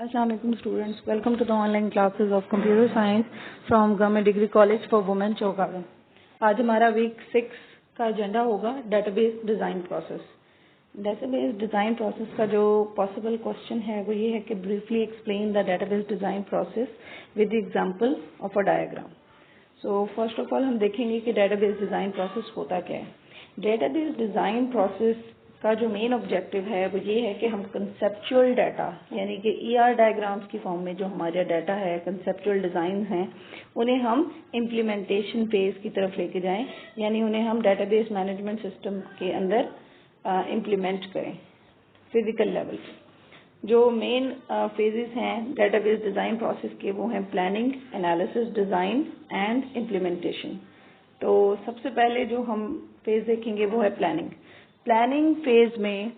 Assalamualaikum students, welcome to the online classes of computer science from Government Degree College for Women चौगावन। आज हमारा week 6 का agenda होगा database design process. Database design process का जो possible question है वो ये है कि briefly explain the database design process with the example of a diagram. So first of all हम देखेंगे कि डेटाबेस डिज़ाइन प्रोसेस होता क्या है। डेटाबेस डिज़ाइन प्रोसेस का जो मेन ऑब्जेक्टिव है वो ये है कि हम कंसेप्चुअल डाटा यानी कि ईआर डायग्राम्स की फॉर्म में जो हमारा डाटा है, कंसेप्चुअल डिज़ाइन हैं, उन्हें हम इम्प्लीमेंटेशन फेज की तरफ लेके जाएं, यानी उन्हें हम डेटाबेस मैनेजमेंट सिस्टम के अंदर इम्प्लीमेंट करें फिजिकल लेवल पे। जो मेन फेजेस हैं डेटाबेस डिज़ाइन प्रोसेस के वो हैं planning, analysis, design and implementation. तो सबसे पहले जो हम फेज देखेंगे वो है प्लानिंग। प्लानिंग फेज में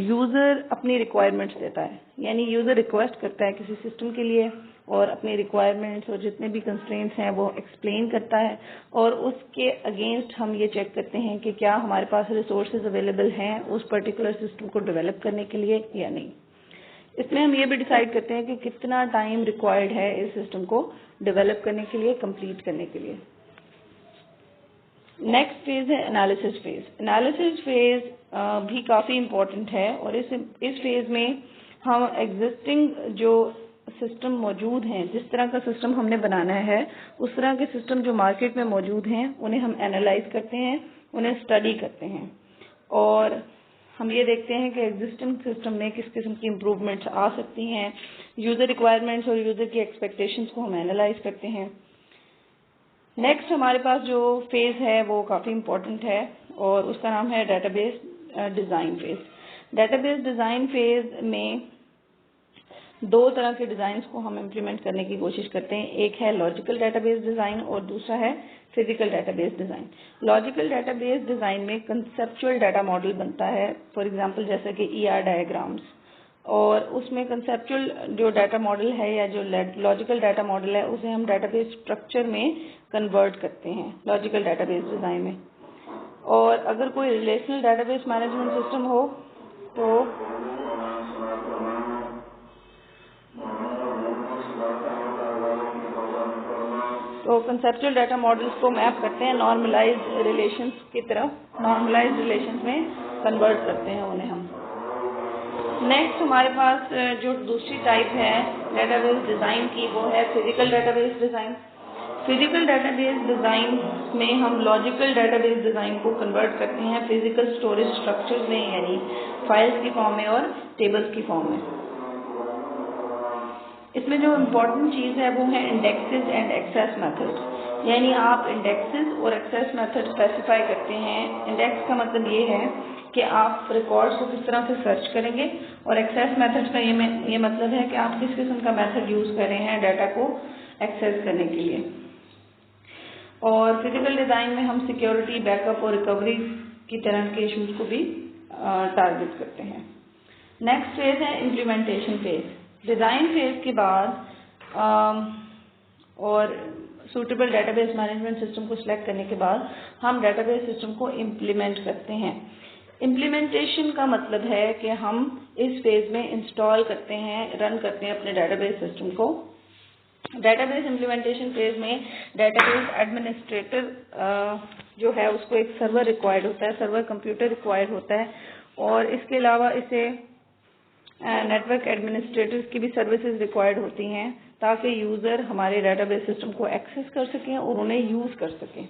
यूजर अपनी रिक्वायरमेंट्स देता है, यानी यूजर रिक्वेस्ट करता है किसी सिस्टम के लिए और अपनी रिक्वायरमेंट्स और जितने भी कंस्ट्रेंट्स हैं वो एक्सप्लेन करता है, और उसके अगेंस्ट हम ये चेक करते हैं कि क्या हमारे पास रिसोर्सेज अवेलेबल हैं उस पर्टिकुलर सिस्टम को डेवलप करने के लिए या नहीं। इसमें हम ये भी डिसाइड करते हैं कि कितना टाइम रिक्वायर्ड है इस सिस्टम को डेवलप करने के लिए, कंप्लीट करने के लिए। नेक्स्ट फेज है एनालिसिस फेज। एनालिसिस फेज भी काफ़ी इम्पोर्टेंट है, और इस फेज में हम एग्जिस्टिंग जो सिस्टम मौजूद हैं, जिस तरह का सिस्टम हमने बनाना है उस तरह के सिस्टम जो मार्केट में मौजूद हैं उन्हें हम एनालाइज करते हैं, उन्हें स्टडी करते हैं, और हम ये देखते हैं कि एग्जिस्टिंग सिस्टम में किस किस्म की इम्प्रूवमेंट्स आ सकती हैं। यूज़र रिक्वायरमेंट्स और यूज़र की एक्सपेक्टेशंस को हम एनालाइज करते हैं। नेक्स्ट हमारे पास जो फेज है वो काफ़ी इम्पोर्टेंट है और उसका नाम है database design phase. Database design phase में दो तरह के डिज़ाइंस को हम इम्प्लीमेंट करने की कोशिश करते हैं। एक है लॉजिकल डेटाबेस डिज़ाइन और दूसरा है physical database design. Logical database design में कंसेप्चुअल डाटा मॉडल बनता है, फॉर एग्जांपल जैसे कि ईआर डायग्राम्स, और उसमें कंसेप्चुअल जो डाटा मॉडल है या जो लॉजिकल डाटा मॉडल है उसे हम डाटाबेस स्ट्रक्चर में कन्वर्ट करते हैं लॉजिकल डेटाबेस डिज़ाइन में। और अगर कोई रिलेशनल डेटाबेस मैनेजमेंट सिस्टम हो तो कंसेप्चुअल डाटा मॉडल्स को मैप करते हैं नॉर्मलाइज्ड रिलेशंस की तरफ, नॉर्मलाइज्ड रिलेशंस में कन्वर्ट करते हैं उन्हें हम। नेक्स्ट हमारे पास जो दूसरी टाइप है डेटाबेस डिज़ाइन की वो है physical database design. Physical database design में हम लॉजिकल डेटाबेस डिज़ाइन को कन्वर्ट करते हैं फिजिकल स्टोरेज स्ट्रक्चर्स में, यानी फाइल्स की फॉर्म में और टेबल्स की फॉर्म में। इसमें जो इम्पोर्टेंट चीज़ है वो है इंडेक्सेस एंड एक्सेस मेथड, यानी आप इंडेक्सेस और एक्सेस मेथड स्पेसिफाई करते हैं। इंडेक्स का मतलब ये है कि आप रिकॉर्ड्स को किस तरह से सर्च करेंगे, और एक्सेस मेथड का ये मतलब है कि आप किस किस्म का मेथड यूज़ कर रहे हैं डाटा को एक्सेस करने के लिए। और फिजिकल डिज़ाइन में हम सिक्योरिटी, बैकअप और रिकवरी की तरह के इशूज़ को भी टारगेट करते हैं। नेक्स्ट फेज है इम्प्लीमेंटेशन फेज। डिज़ाइन फेज के बाद और सूटेबल डेटाबेस मैनेजमेंट सिस्टम को सिलेक्ट करने के बाद हम डेटाबेस सिस्टम को इम्प्लीमेंट करते हैं। इम्प्लीमेंटेशन का मतलब है कि हम इस फेज में इंस्टॉल करते हैं, रन करते हैं अपने डेटाबेस सिस्टम को। डेटाबेस इम्प्लीमेंटेशन फेज में डेटाबेस एडमिनिस्ट्रेटर जो है उसको एक सर्वर रिक्वायर्ड होता है, सर्वर कंप्यूटर रिक्वायर्ड होता है, और इसके अलावा इसे नेटवर्क एडमिनिस्ट्रेटर्स की भी सर्विसेज रिक्वायर्ड होती हैं ताकि यूज़र हमारे डेटाबेस सिस्टम को एक्सेस कर सकें और उन्हें यूज़ कर सकें।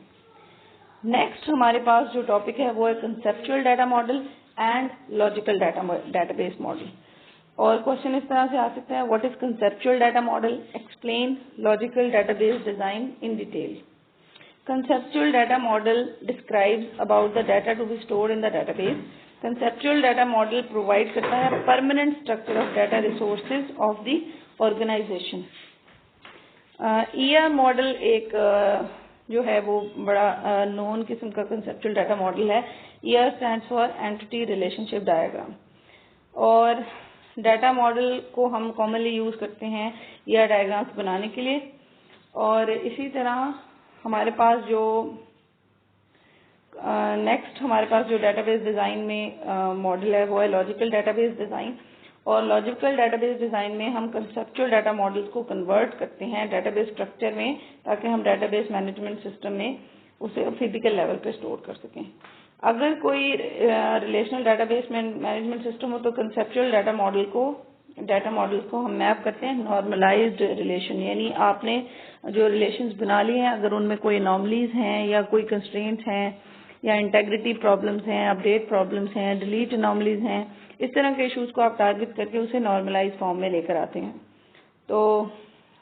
नेक्स्ट हमारे पास जो टॉपिक है वो है conceptual data model and logical database model. और क्वेश्चन इस तरह से आ सकता है, what is conceptual data model, explain logical database design in detail. Conceptual data model describes about the data to be stored in the database. Conceptual data model provide करता है permanent structure of data resources of the organization. ER model एक जो है वो बड़ा known किस्म का conceptual data model है। ER stands for entity relationship diagram, और डाटा मॉडल को हम कॉमनली यूज करते हैं ER डायग्राम्स बनाने के लिए। और इसी तरह हमारे पास जो नेक्स्ट हमारे पास जो डेटाबेस डिज़ाइन में मॉडल है वो है लॉजिकल डेटाबेस डिज़ाइन, और लॉजिकल डेटाबेस डिजाइन में हम कंसेप्चुअल डाटा मॉडल्स को कन्वर्ट करते हैं डेटाबेस स्ट्रक्चर में, ताकि हम डेटाबेस मैनेजमेंट सिस्टम में उसे फिजिकल लेवल पे स्टोर कर सकें। अगर कोई रिलेशनल डेटाबेस मैनेजमेंट सिस्टम हो तो कंसेप्चुअल डाटा मॉडल्स को हम मैप करते हैं नॉर्मलाइज्ड रिलेशन, यानी आपने जो रिलेशंस बना लिए हैं अगर उनमें कोई अनोमलीज हैं या कोई कंस्ट्रेंट्स हैं या इंटेग्रिटी प्रॉब्लम्स हैं, अपडेट प्रॉब्लम्स हैं, डिलीट अनोमलीज हैं, इस तरह के इश्यूज को आप टारगेट करके उसे नॉर्मलाइज फॉर्म में लेकर आते हैं। तो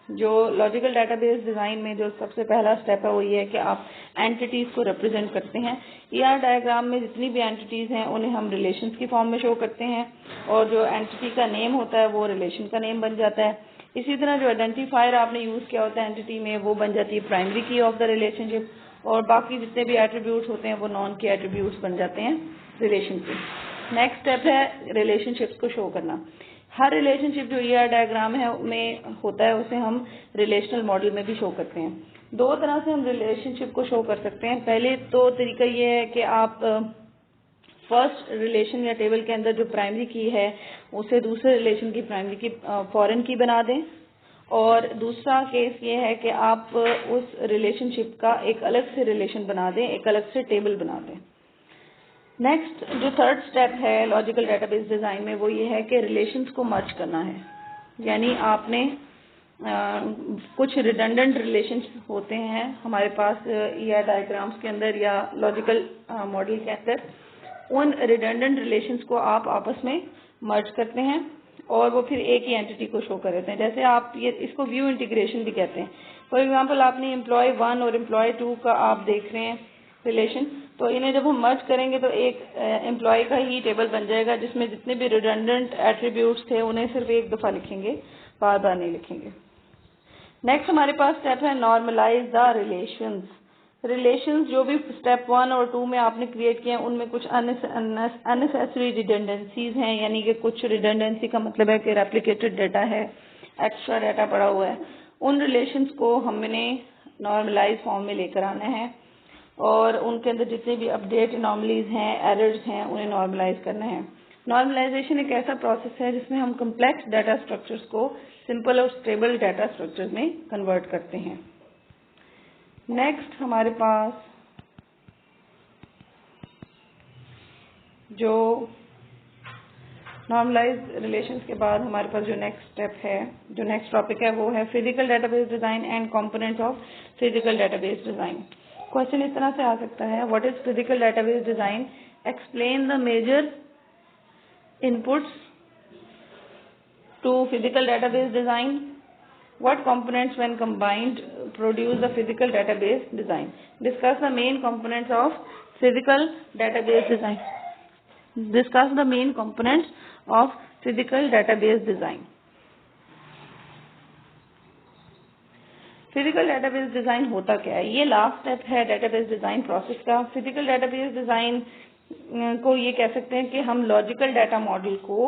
जो लॉजिकल डेटाबेस डिजाइन में जो सबसे पहला स्टेप है वो ये है कि आप एंटिटीज को रिप्रेजेंट करते हैं। ईआर डायग्राम में जितनी भी एंटिटीज हैं उन्हें हम रिलेशंस की फॉर्म में शो करते हैं और जो एंटिटी का नेम होता है वो रिलेशन का नेम बन जाता है। इसी तरह जो आइडेंटिफायर आपने यूज किया होता है एंटिटी में वो बन जाती है प्राइमरी की ऑफ द रिलेशनशिप, और बाकी जितने भी एट्रीब्यूट्स होते हैं वो नॉन के एट्रीब्यूट्स बन जाते हैं रिलेशन के। नेक्स्ट स्टेप है रिलेशनशिप्स को शो करना। हर रिलेशनशिप जो ईआर डायग्राम है में होता है उसे हम रिलेशनल मॉडल में भी शो करते हैं। दो तरह से हम रिलेशनशिप को शो कर सकते हैं। पहले तो तरीका ये है कि आप फर्स्ट रिलेशन या टेबल के अंदर जो प्राइमरी की है उसे दूसरे रिलेशन की प्राइमरी की फॉरेन की बना दें, और दूसरा केस ये है कि आप उस रिलेशनशिप का एक अलग से रिलेशन बना दें, एक अलग से टेबल बना दें। नेक्स्ट जो थर्ड स्टेप है लॉजिकल डेटाबेस डिजाइन में वो ये है कि रिलेशंस को मर्ज करना है, यानी आपने कुछ रिडंडेंट रिलेशंस होते हैं हमारे पास ईआर डायग्राम्स के अंदर या लॉजिकल मॉडल के अंदर, उन रिडंडेंट रिलेशंस को आप आपस में मर्ज करते हैं और वो फिर एक ही एंटिटी को शो कर देते हैं। जैसे आप ये इसको व्यू इंटीग्रेशन भी कहते हैं। फॉर एग्जांपल आपने एम्प्लॉय 1 और एम्प्लॉय 2 का आप देख रहे हैं रिलेशन, तो इन्हें जब हम मर्ज करेंगे तो एक एम्प्लॉय का ही टेबल बन जाएगा जिसमें जितने भी रिडंडेंट एट्रीब्यूट्स थे उन्हें सिर्फ एक दफा लिखेंगे, बार बार नहीं लिखेंगे। नेक्स्ट हमारे पास स्टेप है नॉर्मलाइज द रिलेशंस जो भी स्टेप 1 और 2 में आपने क्रिएट किए हैं उनमें कुछ अननेसेसरी रिडंडेंसीज हैं, यानी कि कुछ रिडंडेंसी का मतलब है कि रेप्लिकेटेड डाटा है, एक्स्ट्रा डाटा पड़ा हुआ है। उन रिलेशंस को हमने नॉर्मलाइज फॉर्म में लेकर आना है और उनके अंदर जितने भी अपडेट अनोमलीज हैं, एरर्स हैं, उन्हें नॉर्मलाइज करना है। नॉर्मलाइजेशन एक ऐसा प्रोसेस है जिसमें हम कम्प्लेक्स डाटा स्ट्रक्चर्स को सिंपल और स्टेबल डाटा स्ट्रक्चर्स में कन्वर्ट करते हैं। नेक्स्ट हमारे पास जो नॉर्मलाइज रिलेशंस के बाद हमारे पास जो नेक्स्ट स्टेप है, जो नेक्स्ट टॉपिक है वो है physical database design and components of physical database design. Question इस तरह से आ सकता है, what is physical database design, explain the major inputs to physical database design, what components when combined produce the physical database design, discuss the main components of physical database design, discuss the main components of physical database design। Physical database design होता क्या है, ये last step है database design process का। Physical database design को ये कह सकते हैं कि हम लॉजिकल डाटा मॉडल को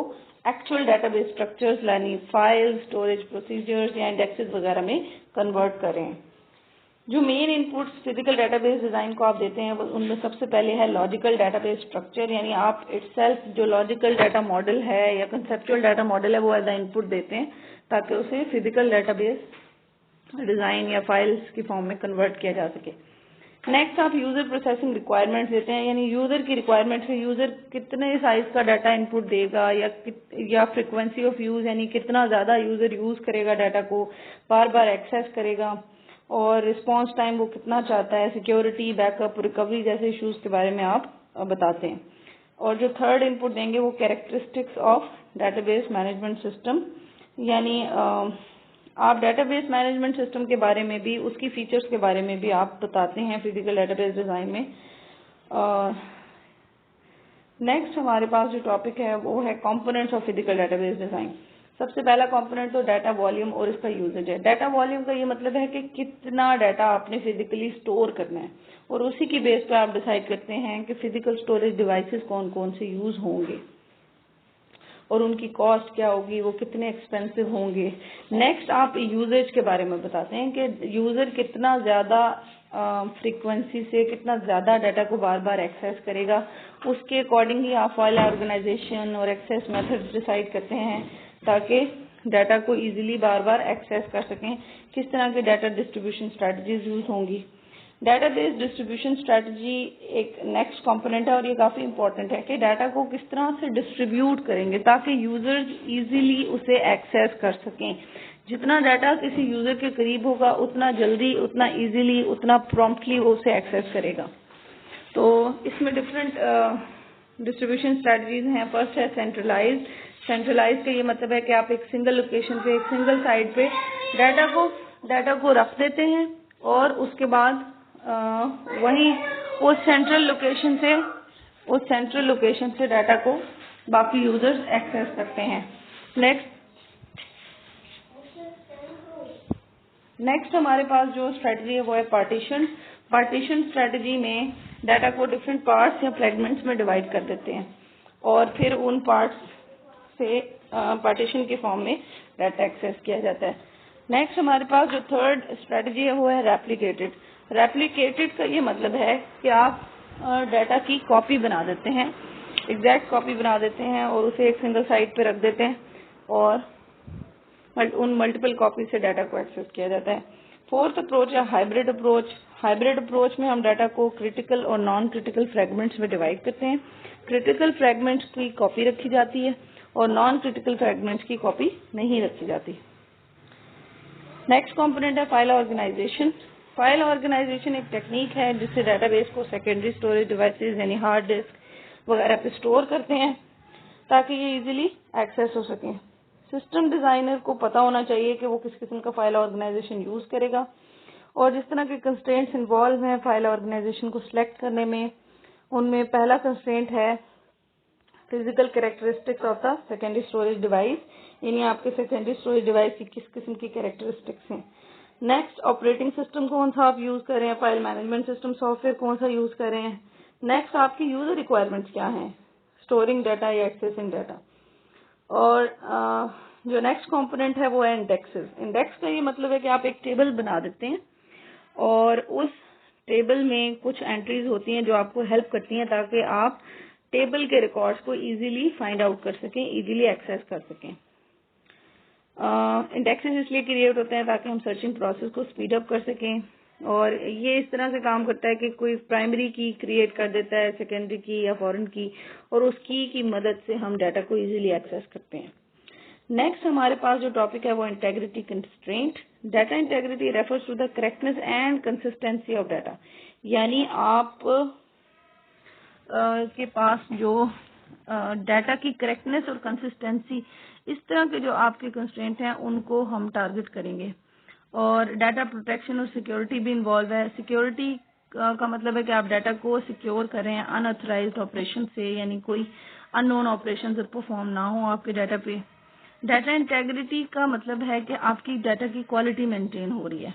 एक्चुअल डेटाबेस स्ट्रक्चर्स यानी फाइल, स्टोरेज प्रोसीजर्स या इंडेक्सेस वगैरह में कन्वर्ट करें। जो main inputs physical database design को आप देते हैं उनमें सबसे पहले है लॉजिकल डेटाबेस स्ट्रक्चर, यानी आप इटसेल्फ जो लॉजिकल डाटा मॉडल है या कंसेप्चुअल डाटा मॉडल है वो एज अ इनपुट देते हैं ताकि उसे फिजिकल डेटाबेस डिजाइन या फाइल्स की फॉर्म में कन्वर्ट किया जा सके। नेक्स्ट आप यूजर प्रोसेसिंग रिक्वायरमेंट्स देते हैं, यानी यूजर की रिक्वायरमेंट्स है यूजर कितने साइज का डाटा इनपुट देगा या फ्रीक्वेंसी ऑफ यूज, यानी कितना ज्यादा यूजर यूज करेगा डाटा को, बार बार एक्सेस करेगा, और रिस्पांस टाइम वो कितना चाहता है, सिक्योरिटी, बैकअप, रिकवरी जैसे इश्यूज के बारे में आप बताते हैं। और जो थर्ड इनपुट देंगे वो characteristics of database management system, यानी आप डेटाबेस मैनेजमेंट सिस्टम के बारे में भी, उसकी फीचर्स के बारे में भी आप बताते हैं फिजिकल डेटाबेस डिजाइन में। नेक्स्ट हमारे पास जो टॉपिक है वो है components of physical database design. सबसे पहला कंपोनेंट तो डाटा वॉल्यूम और इसका यूजेज है। डाटा वॉल्यूम का ये मतलब है कि कितना डाटा आपने फिजिकली स्टोर करना है, और उसी की बेस पर आप डिसाइड करते हैं कि फिजिकल स्टोरेज डिवाइसेस कौन कौन से यूज होंगे। और उनकी कॉस्ट क्या होगी, वो कितने एक्सपेंसिव होंगे। नेक्स्ट आप यूजेज के बारे में बताते हैं कि यूजर कितना ज्यादा फ्रीक्वेंसी से कितना ज्यादा डाटा को बार बार एक्सेस करेगा, उसके अकॉर्डिंग ही आप फाइल ऑर्गेनाइजेशन और एक्सेस मेथड्स डिसाइड करते हैं ताकि डाटा को इजीली बार बार एक्सेस कर सकें। किस तरह के डाटा डिस्ट्रीब्यूशन स्ट्रेटजीज यूज होंगी। डाटाबेस डिस्ट्रीब्यूशन स्ट्रेटजी एक नेक्स्ट कंपोनेंट है और ये काफी इंपॉर्टेंट है कि डाटा को किस तरह से डिस्ट्रीब्यूट करेंगे ताकि यूजर्स इजीली उसे एक्सेस कर सकें। जितना डाटा किसी यूजर के करीब होगा उतना जल्दी, उतना इजीली, उतना प्रॉम्प्टली वो उसे एक्सेस करेगा। तो इसमें डिफरेंट डिस्ट्रीब्यूशन स्ट्रेटजीज हैं। फर्स्ट है सेंट्रलाइज। सेंट्रलाइज का ये मतलब है कि आप एक सिंगल लोकेशन पे, एक सिंगल साइट पे डाटा को रख देते हैं और उसके बाद वहीं उस सेंट्रल लोकेशन से डाटा को बाकी यूजर्स एक्सेस करते हैं। नेक्स्ट हमारे पास जो स्ट्रेटजी है वो है पार्टीशन। पार्टीशन स्ट्रेटजी में डाटा को डिफरेंट पार्ट्स या फ्रेगमेंट्स में डिवाइड कर देते हैं और फिर उन पार्ट्स से पार्टीशन के फॉर्म में डाटा एक्सेस किया जाता है। नेक्स्ट हमारे पास जो थर्ड स्ट्रेटजी है वो है रेप्लिकेटेड। रेप्लिकेटेड का ये मतलब है कि आप डाटा की कॉपी बना देते हैं, एग्जैक्ट कॉपी बना देते हैं और उसे एक सिंगल साइट पे रख देते हैं और उन मल्टीपल कॉपी से डाटा को एक्सेस किया जाता है। फोर्थ अप्रोच है हाइब्रिड अप्रोच। हाइब्रिड अप्रोच में हम डाटा को क्रिटिकल और नॉन क्रिटिकल फ्रेगमेंट्स में डिवाइड करते हैं। क्रिटिकल फ्रेगमेंट्स की कॉपी रखी जाती है और नॉन क्रिटिकल फ्रेगमेंट्स की कॉपी नहीं रखी जाती। नेक्स्ट कंपोनेंट है फाइल ऑर्गेनाइजेशन। फाइल ऑर्गेनाइजेशन एक टेक्निक है जिससे डाटाबेस को सेकेंडरी स्टोरेज डिवाइसेस यानी हार्ड डिस्क वगैरह पे स्टोर करते हैं ताकि ये इजीली एक्सेस हो सके। सिस्टम डिजाइनर को पता होना चाहिए कि वो किस किस्म का फाइल ऑर्गेनाइजेशन यूज करेगा और जिस तरह के कंस्ट्रेंट्स इन्वॉल्व हैं फाइल ऑर्गेनाइजेशन को सिलेक्ट करने में, उनमें पहला कंस्ट्रेंट है physical characteristics of the secondary storage device, यानी आपके सेकेंडरी स्टोरेज डिवाइस की किस किस्म की कैरेक्टरिस्टिक्स हैं। नेक्स्ट ऑपरेटिंग सिस्टम कौन सा आप यूज कर रहे हैं, फाइल मैनेजमेंट सिस्टम सॉफ्टवेयर कौन सा यूज कर रहे हैं। नेक्स्ट आपकी यूजर रिक्वायरमेंट्स क्या हैं, स्टोरिंग डाटा या एक्सेसिंग डाटा। और जो नेक्स्ट कंपोनेंट है वो है इंडेक्सेस। इंडेक्स का ये मतलब है कि आप एक टेबल बना देते हैं और उस टेबल में कुछ एंट्रीज होती हैं जो आपको हेल्प करती हैं ताकि आप टेबल के रिकॉर्ड्स को इजीली फाइंड आउट कर सकें, इजीली एक्सेस कर सकें। इंडेक्सेस इसलिए क्रिएट होते हैं ताकि हम सर्चिंग प्रोसेस को स्पीड अप कर सकें और ये इस तरह से काम करता है कि कोई प्राइमरी की क्रिएट कर देता है, सेकेंडरी की या फॉरेन की, और उस की मदद से हम डाटा को इजीली एक्सेस करते हैं। नेक्स्ट हमारे पास जो टॉपिक है वो integrity constraint. Data integrity refers to the correctness and consistency of data, यानी आप के पास जो डाटा की करेक्टनेस और कंसिस्टेंसी, इस तरह के जो आपके कंस्ट्रेंट हैं उनको हम टारगेट करेंगे। और डाटा प्रोटेक्शन और सिक्योरिटी भी इन्वॉल्व है। सिक्योरिटी का मतलब है कि आप डाटा को सिक्योर करें अनऑथराइज्ड ऑपरेशन से, यानी कोई अननोन ऑपरेशन से परफॉर्म ना हो आपके डाटा पे। डाटा इंटेग्रिटी का मतलब है कि आपकी डाटा की क्वालिटी मेंटेन हो रही है।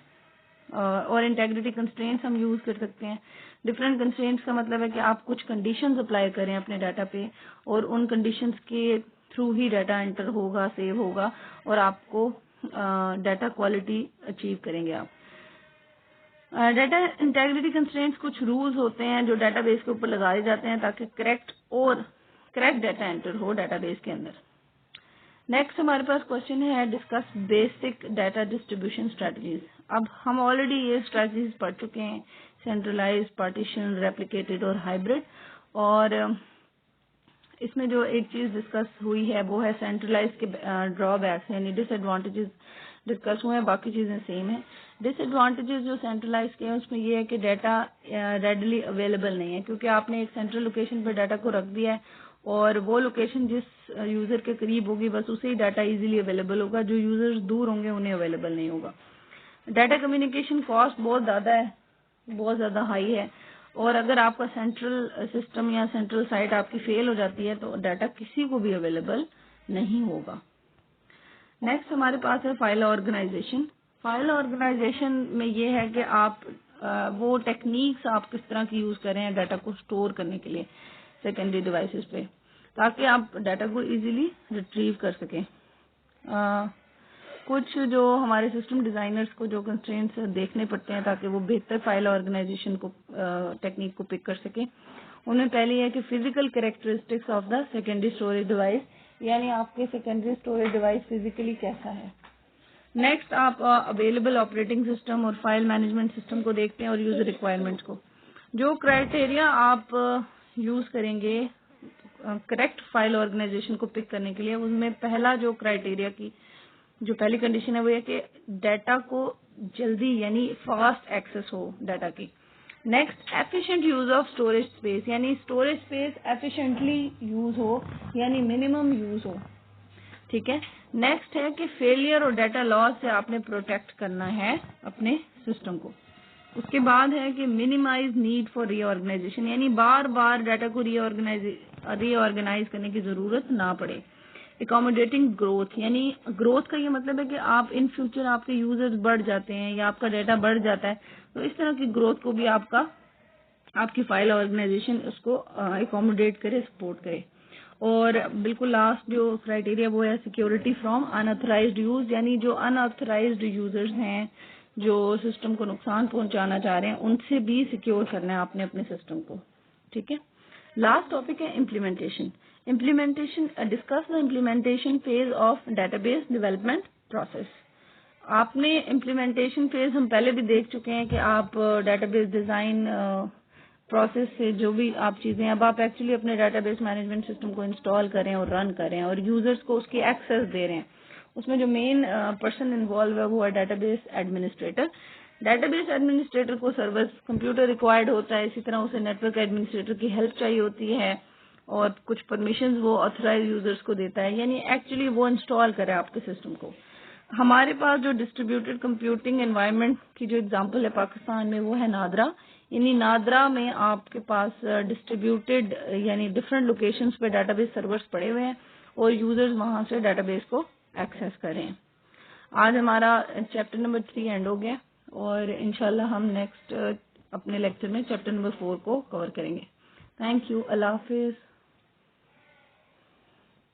और इंटेग्रिटी कंस्ट्रेंट्स हम यूज कर सकते हैं। डिफरेंट कंस्ट्रेंट्स का मतलब है कि आप कुछ कंडीशंस अप्लाई करें अपने डाटा पे और उन कंडीशंस के थ्रू ही डाटा एंटर होगा, सेव होगा और आपको डाटा क्वालिटी अचीव करेंगे आप। डाटा इंटेग्रिटी कंस्ट्रेंट्स कुछ रूल्स होते हैं जो डाटाबेस के ऊपर लगाए जाते हैं ताकि करेक्ट डाटा एंटर हो डाटाबेस के अंदर। नेक्स्ट हमारे पास क्वेश्चन है discuss basic data distribution strategies. अब हम ऑलरेडी ये स्ट्रेटजीज पढ़ चुके हैं, सेंट्रलाइज्ड, पार्टीशन, रेप्लिकेटेड और हाइब्रिड। और इसमें जो एक चीज डिस्कस हुई है वो है सेंट्रलाइज के ड्रॉबैक्स यानी डिसएडवांटेजेस डिस्कस हुए हैं, बाकी चीजें सेम है। डिसएडवांटेजेस जो सेंट्रलाइज के हैं उसमें ये है कि डाटा रेडली अवेलेबल नहीं है, क्योंकि आपने एक सेंट्रल लोकेशन पर डाटा को रख दिया है और वो लोकेशन जिस यूजर के करीब होगी बस उसे ही डाटा इजीली अवेलेबल होगा, जो यूजर्स दूर होंगे उन्हें अवेलेबल नहीं होगा। डाटा कम्युनिकेशन कॉस्ट बहुत ज्यादा है, बहुत ज्यादा हाई है, और अगर आपका सेंट्रल सिस्टम या सेंट्रल साइट आपकी फेल हो जाती है तो डाटा किसी को भी अवेलेबल नहीं होगा। नेक्स्ट हमारे पास है फाइल ऑर्गेनाइजेशन। फाइल ऑर्गेनाइजेशन में ये है कि आप वो टेक्निक्स आप किस तरह की यूज कर रहे हैं डाटा को स्टोर करने के लिए सेकेंडरी डिवाइसेस पे। ताकि आप डाटा को इजीली रिट्रीव कर सकें। कुछ जो हमारे सिस्टम डिजाइनर्स को जो कंस्ट्रेंट्स देखने पड़ते हैं ताकि वो बेहतर फाइल ऑर्गेनाइजेशन को टेक्निक को पिक कर सके, उनमें पहली है कि physical characteristics of the secondary storage device, यानी आपके सेकेंडरी स्टोरेज डिवाइस फिजिकली कैसा है। नेक्स्ट आप अवेलेबल ऑपरेटिंग सिस्टम और फाइल मैनेजमेंट सिस्टम को देखते हैं और यूजर रिक्वायरमेंट्स को। जो क्राइटेरिया आप यूज करेंगे करेक्ट फाइल ऑर्गेनाइजेशन को पिक करने के लिए, उनमें पहला जो क्राइटेरिया की जो पहली कंडीशन है वो है कि डाटा को जल्दी यानी फास्ट एक्सेस हो डाटा की। Next efficient use of storage space, यानी स्टोरेज स्पेस एफिशिएंटली यूज हो यानी मिनिमम यूज हो। ठीक है। नेक्स्ट है कि फेलियर और डाटा लॉस से आपने प्रोटेक्ट करना है अपने सिस्टम को। उसके बाद है कि मिनिमाइज नीड फॉर रीऑर्गेनाइजेशन, यानी बार बार डाटा को रीऑर्गेनाइज करने की जरूरत ना पड़े। एकोमोडेटिंग ग्रोथ, यानी ग्रोथ का ये मतलब है कि आप इन फ्यूचर आपके यूजर्स बढ़ जाते हैं या आपका डाटा बढ़ जाता है, तो इस तरह की ग्रोथ को भी आपकी फाइल ऑर्गेनाइजेशन उसको एकोमोडेट करे, सपोर्ट करे। और बिल्कुल लास्ट जो क्राइटेरिया वो है सिक्योरिटी फ्रॉम अनऑथराइज्ड यूज, यानी जो अनऑथराइज्ड यूजर्स हैं जो सिस्टम को नुकसान पहुंचाना चाह रहे हैं, उनसे भी सिक्योर करना है आपने अपने सिस्टम को। ठीक है। लास्ट टॉपिक है implementation. Discuss the implementation phase of database development process. आपने इम्प्लीमेंटेशन फेज हम पहले भी देख चुके हैं कि आप डेटाबेस डिजाइन प्रोसेस से जो भी आप चीजें, अब आप एक्चुअली अपने डेटाबेस मैनेजमेंट सिस्टम को इंस्टॉल करें और रन करें और यूजर्स को उसकी एक्सेस दे रहे हैं। उसमें जो मेन पर्सन इन्वॉल्व है वो है डेटाबेस एडमिनिस्ट्रेटर। डेटाबेस एडमिनिस्ट्रेटर को सर्वर कंप्यूटर रिक्वायर्ड होता है, इसी तरह उसे नेटवर्क एडमिनिस्ट्रेटर की हेल्प चाहिए होती है और कुछ परमिशंस वो ऑथराइज यूजर्स को देता है, यानी एक्चुअली वो इंस्टॉल करे आपके सिस्टम को। हमारे पास जो डिस्ट्रीब्यूटेड कंप्यूटिंग एनवायरनमेंट की जो एग्जांपल है पाकिस्तान में वो है नादरा। यानी नादरा में आपके पास डिस्ट्रीब्यूटेड यानी डिफरेंट लोकेशंस पे डेटाबेस सर्वर्स पड़े हुए हैं और यूजर्स वहां से डेटाबेस को एक्सेस करें। आज हमारा चैप्टर नंबर 3 एंड हो गया और इंशाल्लाह हम नेक्स्ट अपने लेक्चर में चैप्टर नंबर 4 को कवर करेंगे। Thank you. Allah Hafiz.